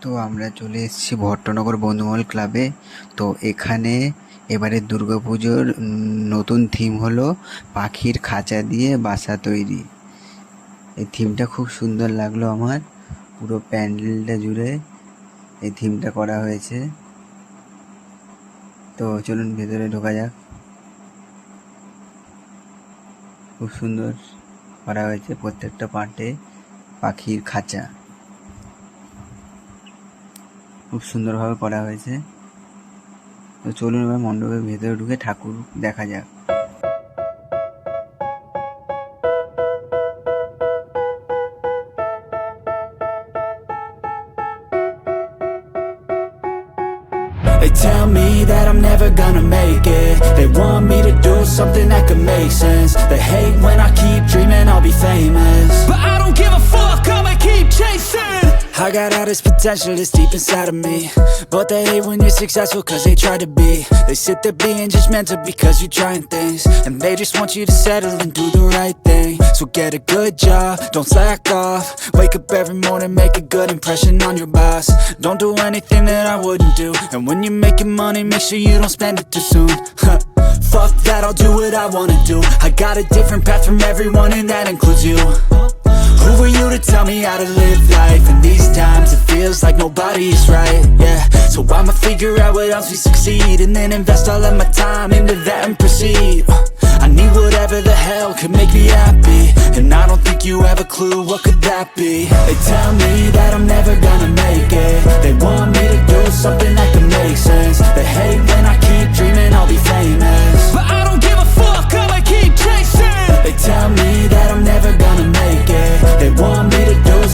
তো আমরা চলে এসেছি ভট্টনগর বন্ধুমহল ক্লাবে। তো এখানে এবারে দুর্গাপুজোর নতুন থিম হলো পাখির খাঁচা দিয়ে বাসা তৈরি। এই থিমটা খুব সুন্দর লাগলো আমার। পুরো প্যান্ডেলটা জুড়ে এই থিমটা করা হয়েছে। তো চলুন ভেতরে ঢোকা যাক। খুব সুন্দর করা হয়েছে প্রত্যেকটা পার্টে পাখির খাঁচা, খুব সুন্দরভাবে করা হয়েছে। তো চলুন এবার মণ্ডপের ভেতরে ঢুকে ঠাকুর দেখা যাক। They tell me that I'm never gonna make it. They want me to do something that could make sense. They hate when I keep dreaming I'll be famous, but I don't give a fuck, I'ma keep chasing. I got all this potential that's deep inside of me, but they hate when you're successful cause they try to be. They sit there being judgmental because you're trying things, and they just want you to settle and do the right thing. So get a good job, don't slack off. Wake up every morning, make a good impression on your boss. Don't do anything that I wouldn't do, and when you're making money, make sure you don't spend it too soon. Fuck that, I'll do what I wanna do. I got a different path from everyone and that includes you. Who are you to tell me how to live life? In these times it feels like nobody's right, yeah. So I'ma figure out what else we succeed, and then invest all of my time into that and proceed. I need whatever the hell could make me happy, and I don't think you have a clue what could that be. They tell me that I'm never gonna make it. They want me to do something that could make sense,